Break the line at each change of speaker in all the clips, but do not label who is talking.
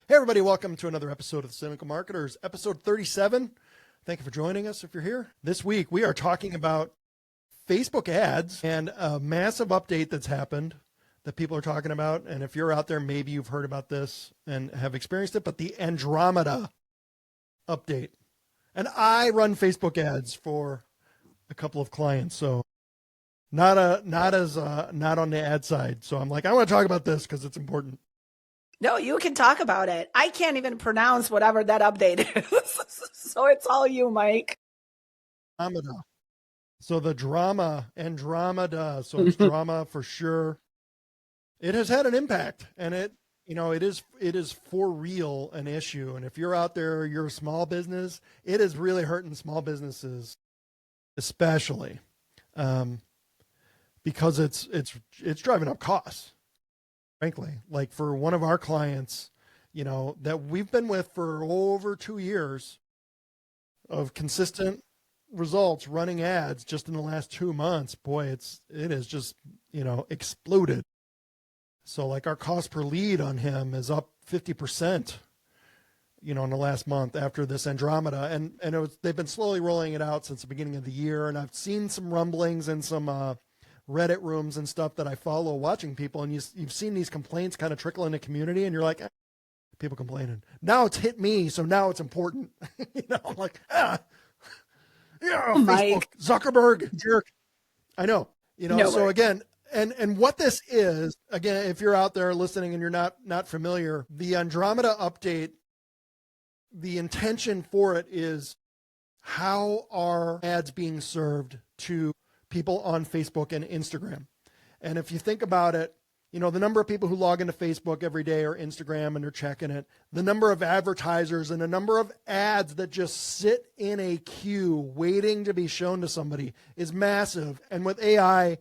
Hey everybody, welcome to another episode of the Cynical Marketers, episode 37. Thank you for joining us if you're here. This week we are talking about Facebook ads and a massive update that's happened that people are talking about. And if you're out there, maybe you've heard about this and have experienced it, but the Andromeda update. And I run Facebook ads for a couple of clients, so not on the ad side. So I'm like, I want to talk about this because it's important.
No, you can talk about it. I can't even pronounce whatever that update is. So it's all you, Mike.
Andromeda. So the drama, Andromeda. So it's drama for sure. It has had an impact, and it is for real an issue. And if you're out there, you're a small business, it is really hurting small businesses, especially because it's driving up costs. Frankly, like for one of our clients, that we've been with for over 2 years of consistent results running ads just in the last 2 months, boy, it has just, exploded. So like our cost per lead on him is up 50%, in the last month after this Andromeda. And they've been slowly rolling it out since the beginning of the year. And I've seen some rumblings and some, Reddit rooms and stuff that I follow watching people, and you've seen these complaints kind of trickle in the community, and you're like, people complaining. Now it's hit me, so now it's important. I'm like, Facebook, Zuckerberg, jerk. I know, so again, and what this is, again, if you're out there listening and you're not familiar, the Andromeda update, the intention for it is how are ads being served to people on Facebook and Instagram. And if you think about it, the number of people who log into Facebook every day or Instagram and they're checking it, the number of advertisers and the number of ads that just sit in a queue waiting to be shown to somebody is massive. And with AI,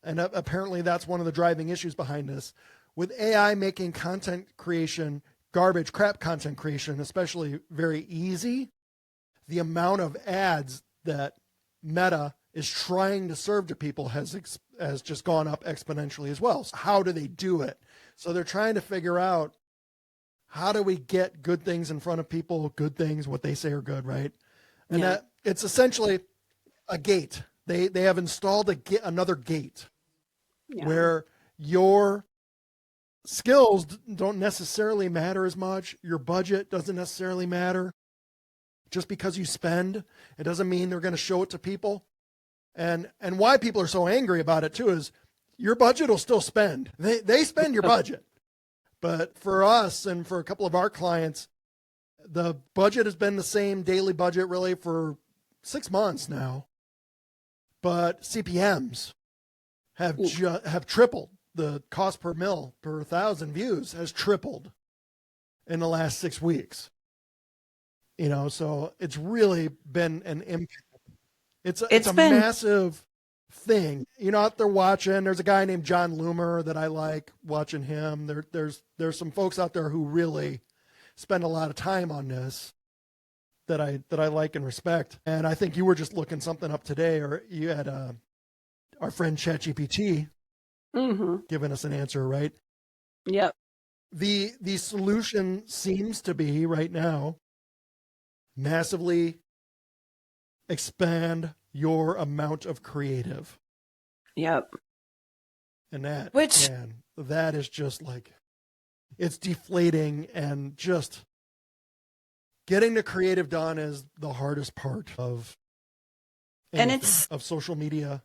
and apparently that's one of the driving issues behind this, with AI making content creation, garbage, crap content creation, especially very easy, the amount of ads that Meta is trying to serve to people has just gone up exponentially as well. So how do they do it? So they're trying to figure out, how do we get good things in front of people, good things, what they say are good, right? And that it's essentially a gate. They have installed another gate where your skills don't necessarily matter as much. Your budget doesn't necessarily matter. Just because you spend, it doesn't mean they're going to show it to people. And why people are so angry about it too is your budget will still spend. They spend your budget. But for us and for a couple of our clients, the budget has been the same daily budget really for 6 months now. But CPMs have tripled. The cost per mil per 1,000 views has tripled in the last 6 weeks. So it's really been an impact. It's a massive thing. Out there watching, there's a guy named John Loomer that I like watching him. There's some folks out there who really spend a lot of time on this that I like and respect. And I think you were just looking something up today, or you had our friend ChatGPT giving us an answer, right?
Yep.
The solution seems to be right now massively expand your amount of creative.
Yep.
And that is just like, it's deflating, and just getting the creative done is the hardest part of anything,
and it's
of social media,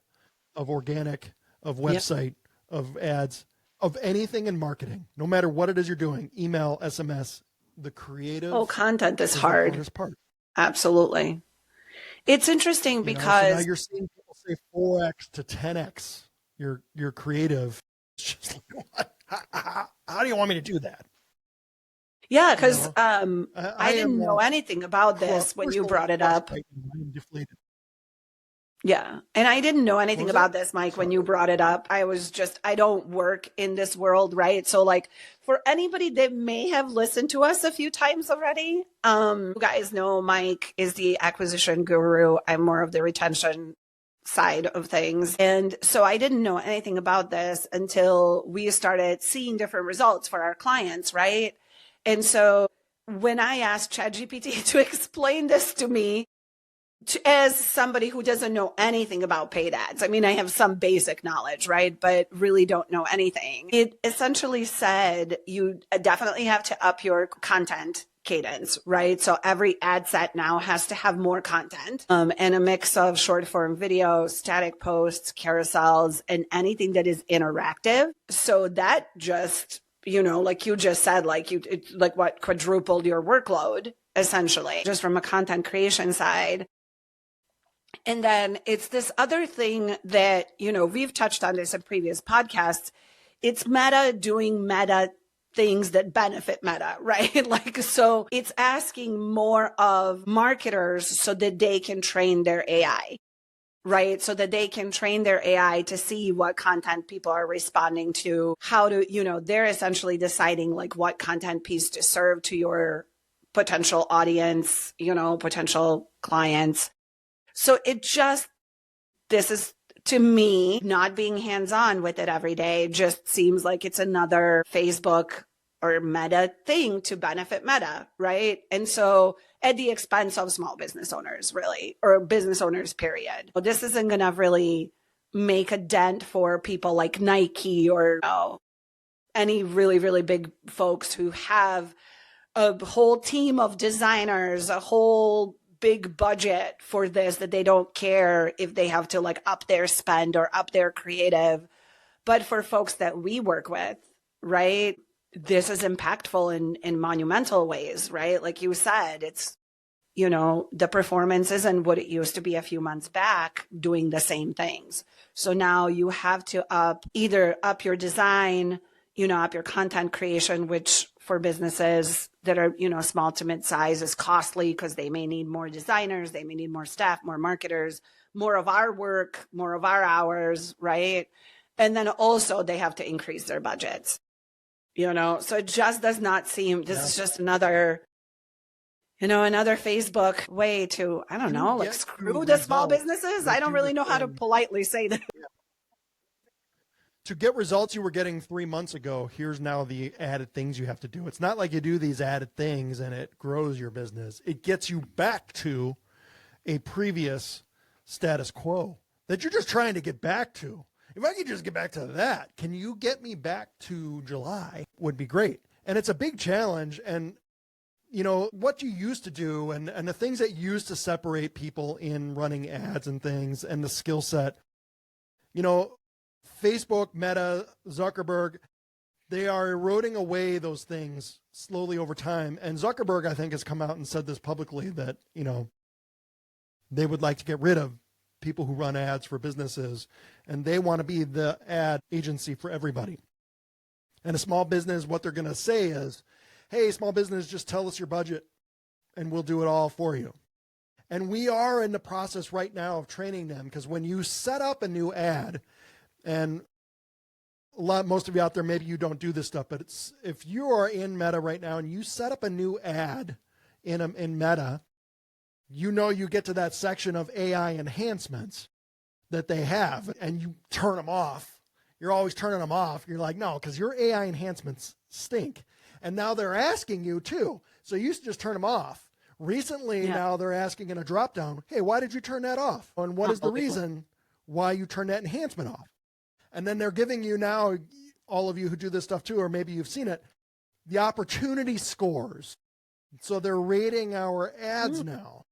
of organic, of website, of ads, of anything in marketing, no matter what it is you're doing, email, SMS, the creative.
Content is hard.
The hardest part.
Absolutely. It's interesting because
so now you're seeing people say 4x to 10x your creative. It's just like, what? How do you want me to do that?
Yeah, because I didn't know anything about this when you brought it up.
I am deflated.
Yeah. And I didn't know anything about this, Mike, when you brought it up. I don't work in this world, right? So like for anybody that may have listened to us a few times already, you guys know Mike is the acquisition guru. I'm more of the retention side of things. And so I didn't know anything about this until we started seeing different results for our clients, right? And so when I asked ChatGPT to explain this to me, as somebody who doesn't know anything about paid ads, I mean, I have some basic knowledge, right? But really don't know anything. It essentially said you definitely have to up your content cadence, right? So every ad set now has to have more content and a mix of short form video, static posts, carousels, and anything that is interactive. So that just, like you just said, like what quadrupled your workload essentially, just from a content creation side. And then it's this other thing that, we've touched on this in previous podcasts. It's Meta doing Meta things that benefit Meta, right? So it's asking more of marketers so that they can train their AI, right? So that they can train their AI to see what content people are responding to, how to, they're essentially deciding what content piece to serve to your potential audience, potential clients. So this is, to me, not being hands-on with it every day just seems like it's another Facebook or Meta thing to benefit Meta, right? And so at the expense of small business owners, really, or business owners, period. This isn't going to really make a dent for people like Nike or any really, really big folks who have a whole team of designers, a whole big budget for this, that they don't care if they have to up their spend or up their creative. But for folks that we work with, right, this is impactful in monumental ways, right? Like you said, it's, the performance isn't what it used to be a few months back doing the same things. So now you have to either up your design, up your content creation, which for businesses that are, small to mid-size is costly because they may need more designers, they may need more staff, more marketers, more of our work, more of our hours, right? And then also they have to increase their budgets, so it just does not seem, this is just another Facebook way to, I don't know, screw the small businesses. I don't really know how to politely say that.
To get results you were getting 3 months ago, here's now the added things you have to do. It's not like you do these added things and it grows your business. It gets you back to a previous status quo that you're just trying to get back to. If I could just get back to that, can you get me back to July would be great. And it's a big challenge. And, what you used to do and the things that used to separate people in running ads and things and the skill set, Facebook, Meta, Zuckerberg, they are eroding away those things slowly over time. And Zuckerberg, I think, has come out and said this publicly that, they would like to get rid of people who run ads for businesses, and they want to be the ad agency for everybody. And a small business, what they're going to say is, hey, small business, just tell us your budget and we'll do it all for you. And we are in the process right now of training them, because when you set up a new ad, and most of you out there, maybe you don't do this stuff, but if you are in Meta right now and you set up a new ad in Meta, you get to that section of AI enhancements that they have, and you turn them off. You're always turning them off. You're like, no, because your AI enhancements stink. And now they're asking you too. So you used to just turn them off. Recently, now they're asking in a drop down, hey, why did you turn that off? And what is the reason why you turned that enhancement off? And then they're giving you now, all of you who do this stuff too, or maybe you've seen it, the opportunity scores. So they're rating our ads now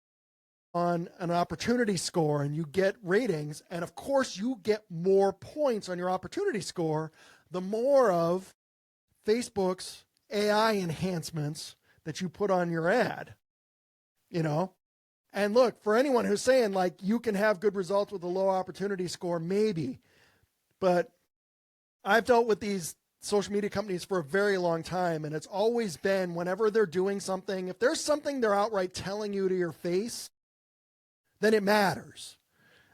on an opportunity score, and you get ratings. And of course, you get more points on your opportunity score, the more of Facebook's AI enhancements that you put on your ad, And look, for anyone who's saying you can have good results with a low opportunity score, maybe. But I've dealt with these social media companies for a very long time, and it's always been whenever they're doing something, if there's something they're outright telling you to your face, then it matters,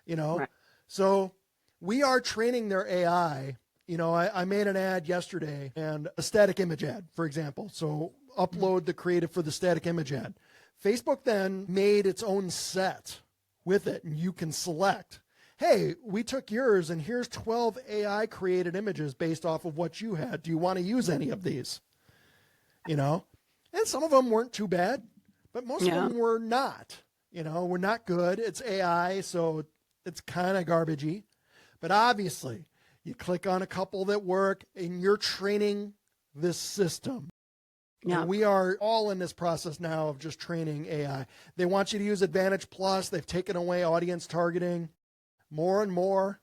Right. So we are training their AI. I made an ad yesterday, and a static image ad, for example. So upload the creative for the static image ad. Facebook then made its own set with it, and you can select, hey, we took yours, and here's 12 AI created images based off of what you had. Do you want to use any of these? And some of them weren't too bad, but most of them were not. Were not good. It's AI, so it's kind of garbagey. But obviously, you click on a couple that work, and you're training this system. Yeah. And we are all in this process now of just training AI. They want you to use Advantage Plus. They've taken away audience targeting more and more.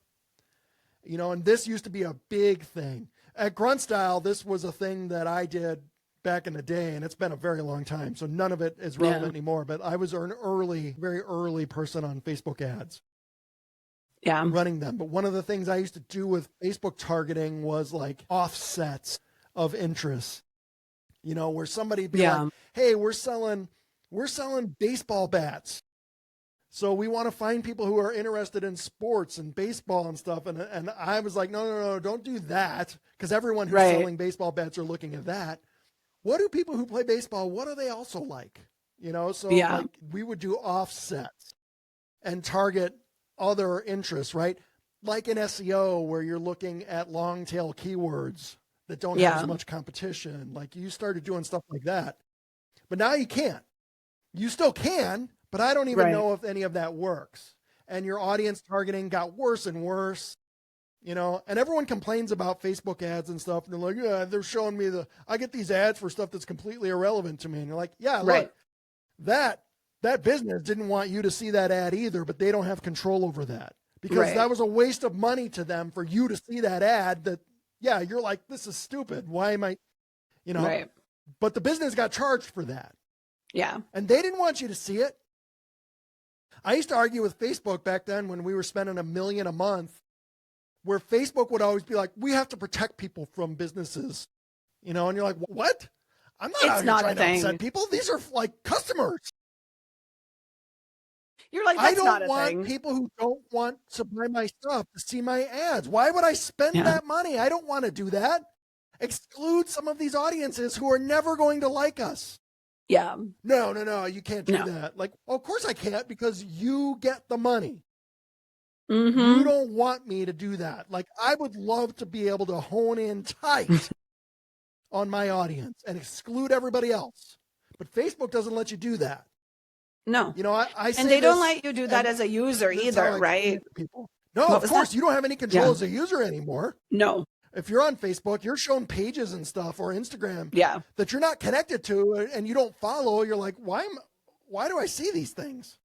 And this used to be a big thing. At Grunt Style, this was a thing that I did back in the day, and it's been a very long time, so none of it is relevant anymore. But I was an very early person on Facebook ads. Yeah. Running them. But one of the things I used to do with Facebook targeting was like offsets of interest. Where somebody be like, hey, we're selling baseball bats. So we want to find people who are interested in sports and baseball and stuff. And I was like, no, don't do that. Because everyone who's selling baseball bats are looking at that. What do people who play baseball, what do they also like? So like we would do offsets and target other interests, right? Like in SEO, where you're looking at long tail keywords that don't have as much competition. Like you started doing stuff like that. But now you can't. You still can, but I don't even know if any of that works. And your audience targeting got worse and worse. And everyone complains about Facebook ads and stuff. And they're like, yeah, they're showing me I get these ads for stuff that's completely irrelevant to me. And you're like, yeah, look, that business didn't want you to see that ad either, but they don't have control over that because that was a waste of money to them for you to see that ad that, you're like, this is stupid. Why am I, but the business got charged for that. Yeah. And they didn't want you to see it. I used to argue with Facebook back then when we were spending $1 million a month, where Facebook would always be like, we have to protect people from businesses, and you're like, what? I'm not out here trying to upset people. These are like customers. You're like, that's not a thing. I don't want people who don't want to buy my stuff to see my ads. Why would I spend that money? I don't want to do that. Exclude some of these audiences who are never going to like us. Yeah. No. You can't do that. Like, of course I can't because you get the money. Mm-hmm. You don't want me to do that. Like, I would love to be able to hone in tight on my audience and exclude everybody else. But Facebook doesn't let you do that. No. I say
and they don't let you do that as a user either, right?
People. No, of course, you don't have any control as a user anymore.
No.
If you're on Facebook, you're shown pages and stuff or Instagram that you're not connected to and you don't follow. You're like, why do I see these things?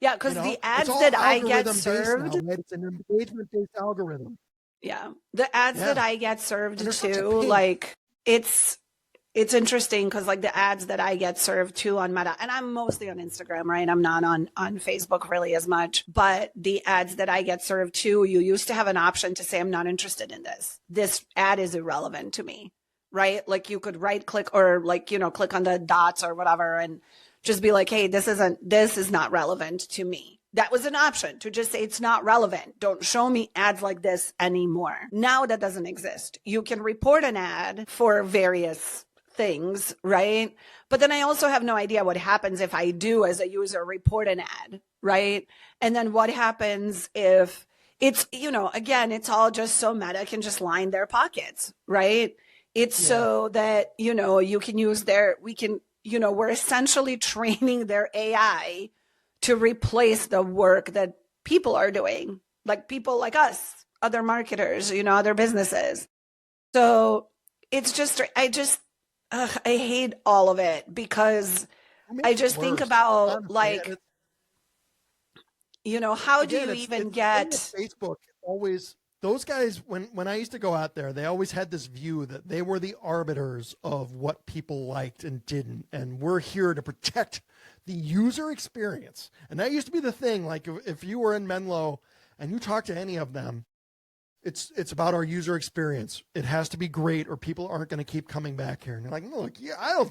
Yeah, because the ads that I get served.
Now, right? It's an engagement-based algorithm.
Yeah. The ads that I get served too, like it's interesting because like the ads that I get served too on Meta, and I'm mostly on Instagram, right? I'm not on Facebook really as much, but the ads that I get served too, you used to have an option to say, I'm not interested in this. This ad is irrelevant to me, right? Like you could right click or like, click on the dots or whatever and just be like, hey, this is not relevant to me. That was an option to just say it's not relevant. Don't show me ads like this anymore. Now that doesn't exist. You can report an ad for various things, right? But then I also have no idea what happens if I do as a user report an ad, right? And then what happens if it's, again, it's all just so Meta can just line their pockets, right? It's so that, you can use we're essentially training their AI to replace the work that people are doing, like people like us, other marketers, other businesses. So it's just, I hate all of it because I just think about like, how do you even get
Facebook always, those guys, when I used to go out there, they always had this view that they were the arbiters of what people liked and didn't. And we're here to protect the user experience. And that used to be the thing. Like if you were in Menlo and you talk to any of them, it's about our user experience. It has to be great or people aren't going to keep coming back here. And you're like, look,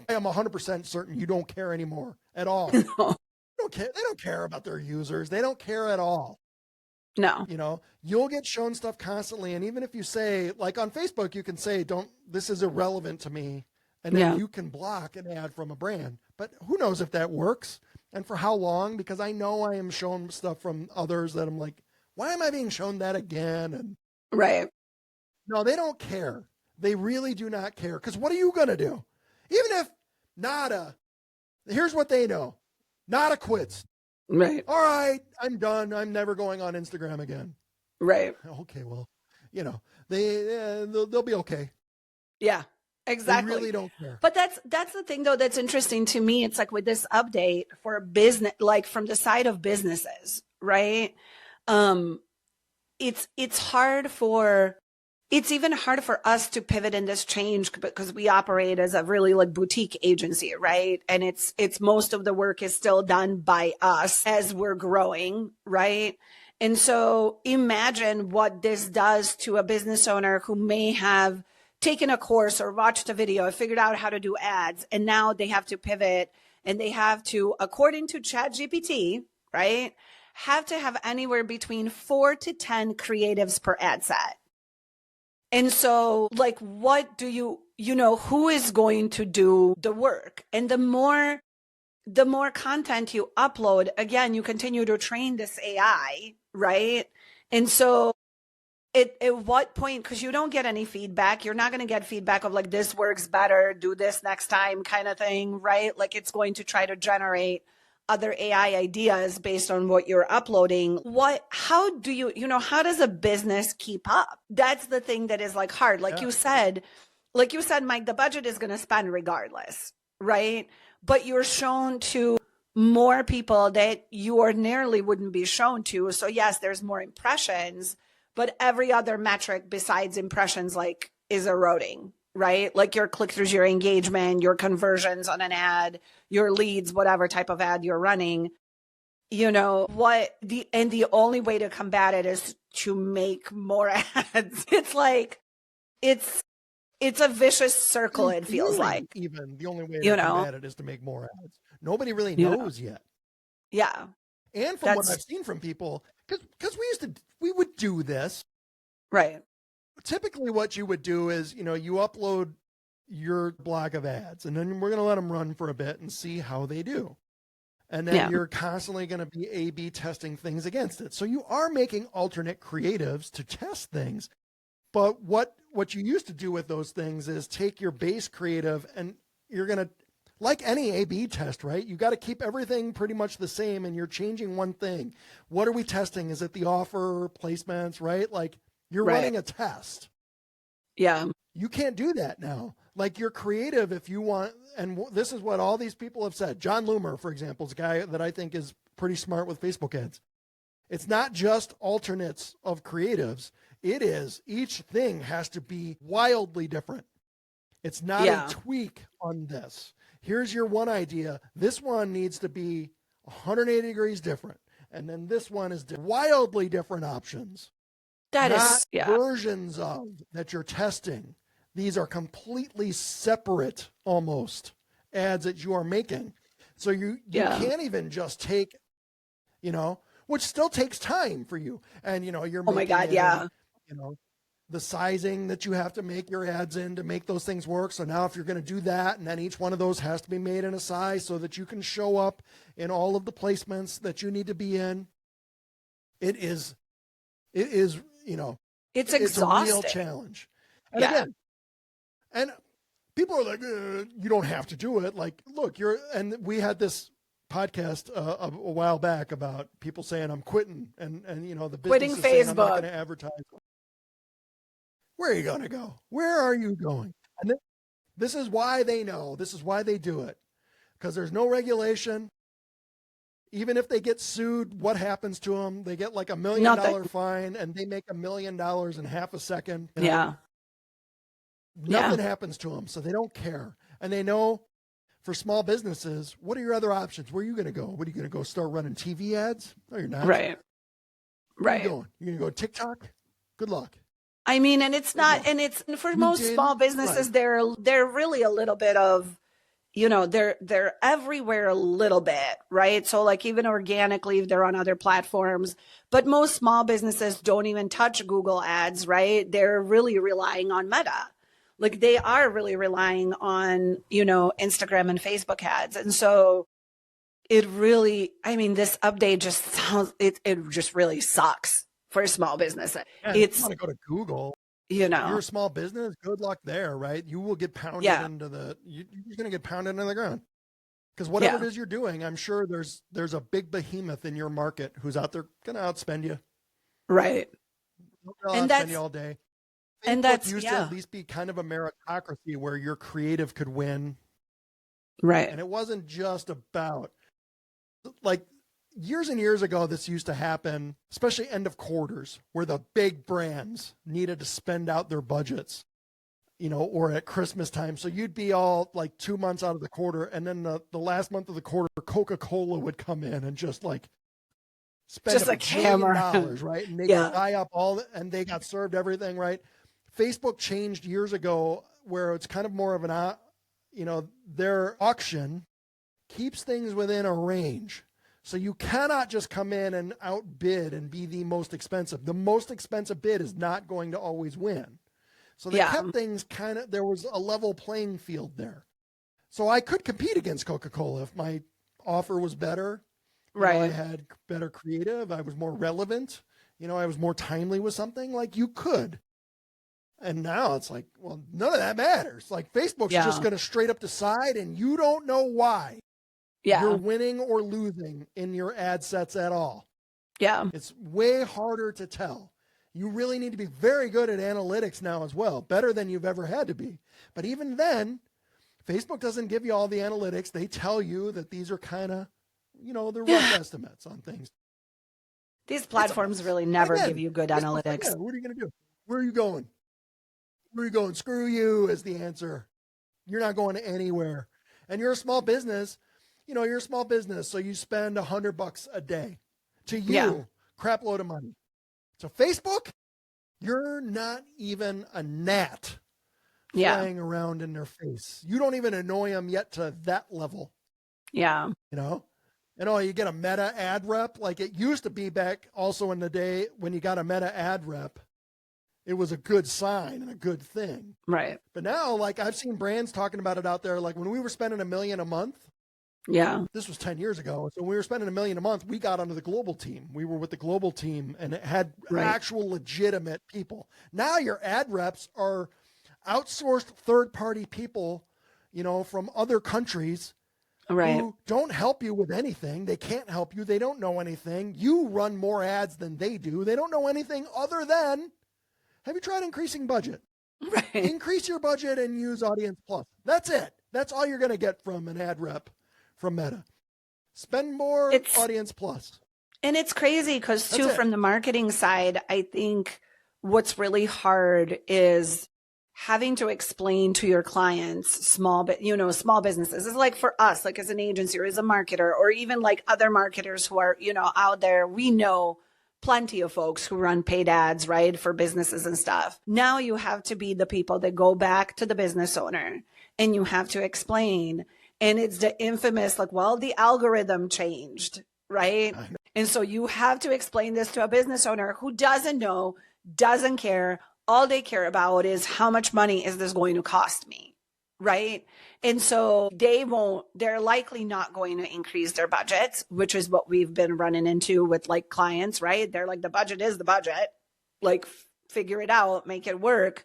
I'm 100% certain you don't care anymore at all. No. They don't care about their users. They don't care at all.
No.
You'll get shown stuff constantly. And even if you say, like on Facebook, you can say, this is irrelevant to me. And then you can block an ad from a brand. But who knows if that works and for how long? Because I know I am shown stuff from others that I'm like, why am I being shown that again? And
right.
No, they don't care. They really do not care. Because what are you going to do? Even if Nada. Here's what they know. Nada quits.
Right.
All right, I'm done. I'm never going on Instagram again.
Right.
Okay, well, they'll be okay.
Yeah, exactly.
They really don't care.
But that's the thing though that's interesting to me. It's like with this update for business, like from the side of businesses, right? It's even hard for us to pivot in this change because we operate as a really like boutique agency, right? And it's most of the work is still done by us as we're growing, right? And so imagine what this does to a business owner who may have taken a course or watched a video, figured out how to do ads, and now they have to pivot and they have to, according to ChatGPT, right, have to have anywhere between 4 to 10 creatives per ad set. And so like, what do who is going to do the work? And the more content you upload, again, you continue to train this AI, right? And so at what point, because you don't get any feedback, you're not going to get feedback of like, this works better, do this next time kind of thing, right? Like it's going to try to generate other AI ideas based on what you're uploading. How does a business keep up? That's the thing that is like hard. Like you said, Mike, the budget is going to spend regardless, right? But you're shown to more people that you ordinarily wouldn't be shown to. So yes, there's more impressions, but every other metric besides impressions like is eroding, right? Like your click-throughs, your engagement, your conversions on an ad, your leads, whatever type of ad you're running, the only way to combat it is to make more ads. It's like, it's a vicious circle. It feels like
even the only way to combat it is to make more ads. Nobody really knows yet.
Yeah.
And from what I've seen from people, because we would do this.
Right.
Typically what you would do is, you upload your block of ads and then we're going to let them run for a bit and see how they do. And then you're constantly going to be A/B testing things against it. So you are making alternate creatives to test things. But what you used to do with those things is take your base creative and you're going to, like any A/B test, right? You got to keep everything pretty much the same and you're changing one thing. What are we testing? Is it the offer, placements, right? Like you're running a test.
Yeah.
You can't do that now. Like you're creative if you want, and this is what all these people have said. John Loomer, for example, is a guy that I think is pretty smart with Facebook ads. It's not just alternates of creatives. It is, each thing has to be wildly different. It's not a tweak on this. Here's your one idea. This one needs to be 180 degrees different. And then this one is wildly different options. Not versions of that you're testing. These are completely separate, almost, ads that you are making. So you can't even just take, which still takes time for you. And, you're making the sizing that you have to make your ads in to make those things work. So now if you're going to do that, and then each one of those has to be made in a size so that you can show up in all of the placements that you need to be in. It is, it's
exhausting.
a real challenge. And again, and people are like, you don't have to do it. Like, look, and we had this podcast a while back about people saying I'm quitting and the business
quitting
is
Facebook.
Saying, I'm not going to advertise. Where are you going to go? Where are you going? And this is why they know. This is why they do it. Because there's no regulation. Even if they get sued, what happens to them? They get like $1 million fine and they make $1 million in half a second. Nothing happens to them. So they don't care. And they know for small businesses, what are your other options? Where are you going to go? What are you going to go start running TV ads? No, you're not.
Right.
Where are you going? You're going to go TikTok? Good luck.
I mean, and it's not, and it's for most small businesses, they're really a little bit of, they're everywhere a little bit, right? So like even organically, they're on other platforms, but most small businesses don't even touch Google ads, right? They're really relying on Meta. Like they are really relying on, Instagram and Facebook ads. And so it really, this update just sounds, it just really sucks for a small business.
Yeah, you want to go to Google.
you know.
You're a small business, good luck there, right? You will get pounded into you're going to get pounded into the ground. Because whatever it is you're doing, I'm sure there's a big behemoth in your market who's out there going to outspend you.
Right.
And outspend you all day.
And that's
used to at least be kind of a meritocracy where your creative could win.
Right.
And it wasn't just about, like, years and years ago, this used to happen, especially end of quarters, where the big brands needed to spend out their budgets, you know, or at Christmas time. So you'd be all like 2 months out of the quarter, and then the last month of the quarter, Coca-Cola would come in and just like spend
just like hammer
$1 billion, right? And they could buy up and they got served everything, right? Facebook changed years ago where it's kind of more of an, you know, their auction keeps things within a range. So you cannot just come in and outbid and be the most expensive. The most expensive bid is not going to always win. So they kept things kind of, there was a level playing field there. So I could compete against Coca-Cola if my offer was better.
Right.
You know, I had better creative. I was more relevant. You know, I was more timely with something. Like, you could. And now it's like, well, none of that matters. Like, Facebook's just going to straight up decide, and you don't know why you're winning or losing in your ad sets at all.
Yeah.
It's way harder to tell. You really need to be very good at analytics now as well, better than you've ever had to be. But even then, Facebook doesn't give you all the analytics. They tell you that these are kind of, you know, they're rough estimates on things.
These platforms really never give you good analytics.
What are you going to do? Where are you going? Where are you going? Screw you is the answer. You're not going anywhere. And you're a small business. You know, you're a small business, so you spend $100 a day. To you, crap load of money. So Facebook, you're not even a gnat flying around in their face. You don't even annoy them yet to that level.
Yeah.
You know? And you get a Meta ad rep. Like, it used to be back also in the day when you got a Meta ad rep, it was a good sign and a good thing.
Right.
But now, like, I've seen brands talking about it out there. Like, when we were spending $1 million a month.
Yeah.
This was 10 years ago. So when we were spending $1 million a month, we got onto the global team. We were with the global team, and it had actual legitimate people. Now your ad reps are outsourced third-party people, you know, from other countries who don't help you with anything. They can't help you. They don't know anything. You run more ads than they do. They don't know anything other than, have you tried increasing budget?
Right.
Increase your budget and use Audience Plus. That's it. That's all you're going to get from an ad rep from Meta. Spend more, Audience Plus.
And it's crazy because, too, from the marketing side, I think what's really hard is having to explain to your clients, small businesses. It's like for us, like as an agency or as a marketer, or even like other marketers who are, you know, out there, we know plenty of folks who run paid ads, right, for businesses and stuff. Now you have to be the people that go back to the business owner and you have to explain. And it's the infamous, like, well, the algorithm changed, right? And so you have to explain this to a business owner who doesn't know, doesn't care. All they care about is how much money is this going to cost me, right? And so they're likely not going to increase their budgets, which is what we've been running into with like clients, right? They're like, the budget is the budget, like figure it out, make it work.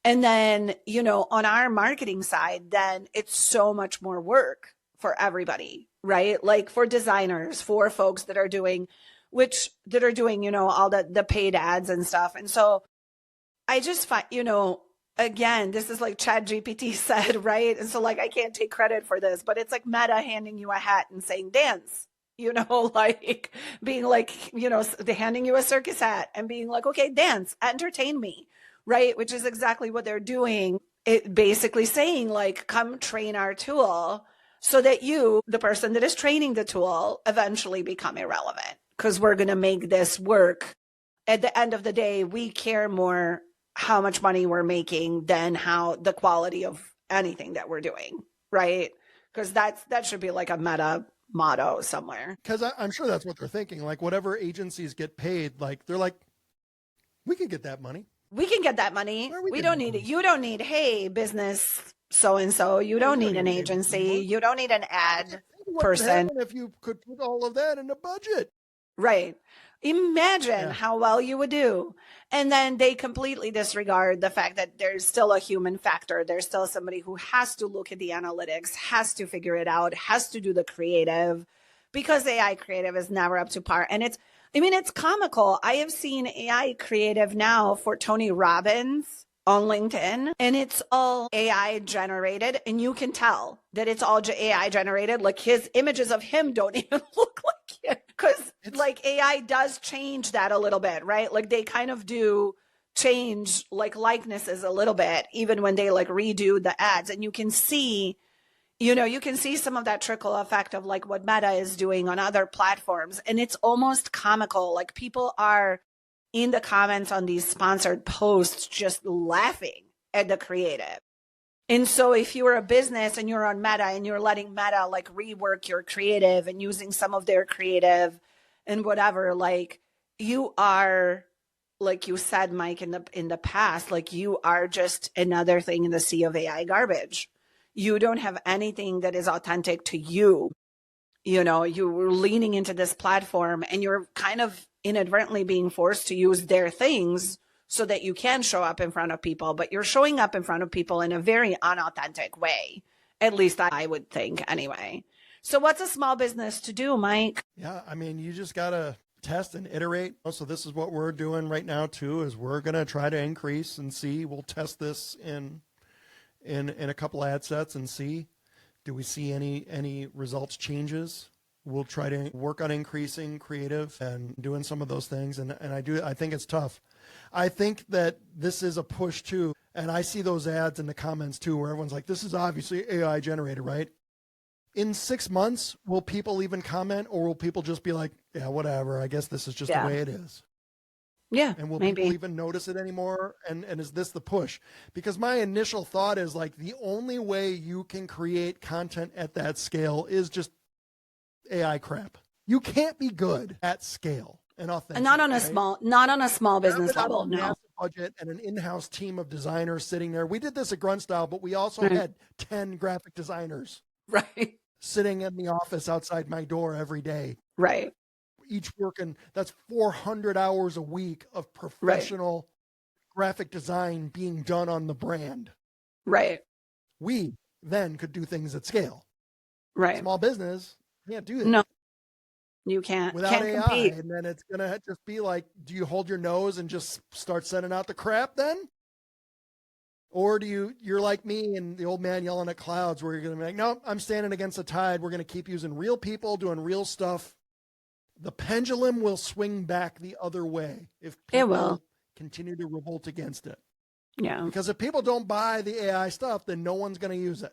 And then, you know, on our marketing side, then it's so much more work for everybody, right? Like for designers, for folks that are doing, you know, all the paid ads and stuff. And so I just find, you know, again, this is like ChatGPT said, right? And so like, I can't take credit for this, but it's like Meta handing you a hat and saying, dance, you know, like being like, you know, handing you a circus hat and being like, okay, dance, entertain me. Right. Which is exactly what they're doing. It basically saying like, come train our tool so that you, the person that is training the tool, eventually become irrelevant because we're going to make this work. At the end of the day, we care more how much money we're making than how the quality of anything that we're doing. Right. Because that should be like a Meta motto somewhere.
Because I'm sure that's what they're thinking. Like whatever agencies get paid, like they're like, we can get that money.
We can get that money. We don't need it. You don't need, hey, business so-and-so. You don't need an agency. You don't need an ad person.
If you could put all of that in the budget.
Right. Imagine how well you would do. And then they completely disregard the fact that there's still a human factor. There's still somebody who has to look at the analytics, has to figure it out, has to do the creative, because AI creative is never up to par. And it's comical. I have seen AI creative now for Tony Robbins on LinkedIn, and it's all AI generated, and you can tell that it's all AI generated. Like his images of him don't even look like it, because like AI does change that a little bit, right? Like they kind of do change like likenesses a little bit, even when they like redo the ads, and you can see some of that trickle effect of like what Meta is doing on other platforms. And it's almost comical. Like people are in the comments on these sponsored posts just laughing at the creative. And so if you're a business and you're on Meta and you're letting Meta like rework your creative and using some of their creative and whatever, like you are, like you said, Mike, in the past, like you are just another thing in the sea of AI garbage. You don't have anything that is authentic to you. You're leaning into this platform and you're kind of inadvertently being forced to use their things so that you can show up in front of people, but you're showing up in front of people in a very unauthentic way. At least I would think anyway. So what's a small business to do, Mike?
Yeah, I mean, you just got to test and iterate. So this is what we're doing right now too, is we're going to try to increase and see. We'll test this in a couple ad sets and see, do we see any results changes? We'll try to work on increasing creative and doing some of those things. And I think it's tough. I think that this is a push too. And I see those ads in the comments too, where everyone's like, this is obviously AI generated, right? In 6 months, will people even comment, or will people just be like, yeah, whatever, I guess this is just the way it is?
Yeah.
And will
maybe
people even notice it anymore? And is this the push? Because my initial thought is like the only way you can create content at that scale is just AI crap. You can't be good at scale and authentic.
And not on a small business level.
A massive budget and an in-house team of designers sitting there. We did this at Grunt Style, but we also had 10 graphic designers sitting in the office outside my door every day.
Right.
Each working, that's 400 hours a week of professional graphic design being done on the brand.
Right.
We then could do things at scale.
Right.
Small business can't do that.
No, you can't.
Without
can't
AI,
compete.
and then it's going to just be like, do you hold your nose and just start sending out the crap then? Or you're like me and the old man yelling at clouds, where you're going to be like, no, I'm standing against the tide. We're going to keep using real people, doing real stuff. The pendulum will swing back the other way if people continue to revolt against it.
Yeah.
Because if people don't buy the AI stuff, then no one's going to use it.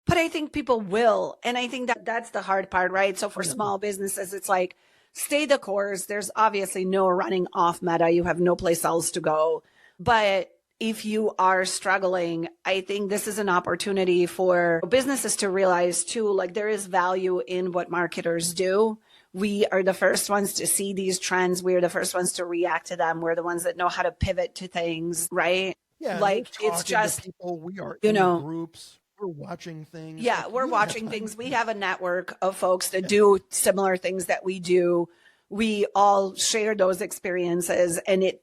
But I think people will. And I think that's the hard part, right? So for small businesses, it's like, stay the course. There's obviously no running off Meta. You have no place else to go. But if you are struggling, I think this is an opportunity for businesses to realize too, like there is value in what marketers do. We are the first ones to see these trends. We're the first ones to react to them. We're the ones that know how to pivot to things, right?
Yeah.
Like it's just,
people, we are in groups. We're watching things.
Yeah, like, we're watching things. We have a network of folks that do similar things that we do. We all share those experiences, and it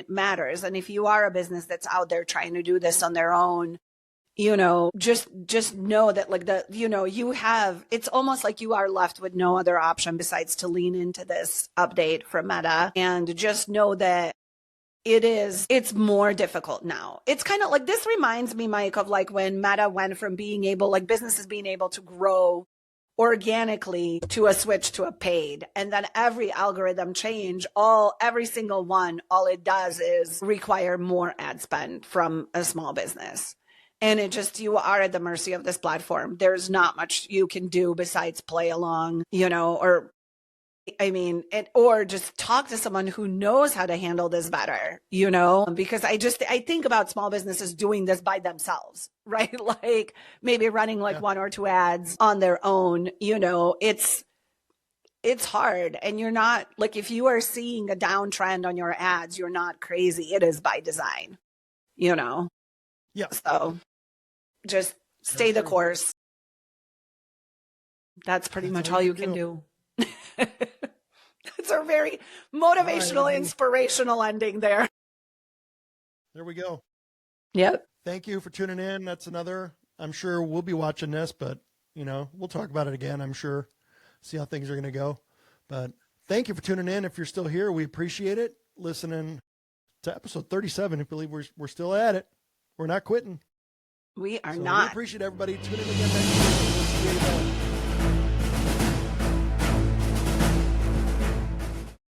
matters. And if you are a business that's out there trying to do this on their own, just know that like it's almost like you are left with no other option besides to lean into this update from Meta, and just know that it's more difficult now. It's kind of like, this reminds me, Mike, of like when Meta went from businesses being able to grow organically to a switch to a paid. And then every algorithm change, every single one, all it does is require more ad spend from a small business. And you are at the mercy of this platform. There's not much you can do besides play along, or just talk to someone who knows how to handle this better, because I think about small businesses doing this by themselves, right? Like maybe running one or two ads on their own, it's hard. And you're not like, if you are seeing a downtrend on your ads, you're not crazy. It is by design, Yeah. So just stay the course. That's pretty much all you can do. It's a very motivational,
right,
inspirational ending there.
There we go.
Yep.
Thank you for tuning in. That's another, I'm sure we'll be watching this, but we'll talk about it again, I'm sure. See how things are going to go. But thank you for tuning in. If you're still here, we appreciate it. Listening to episode 37. I believe we're still at it. We're not quitting.
We are not.
We appreciate everybody tuning in again next week.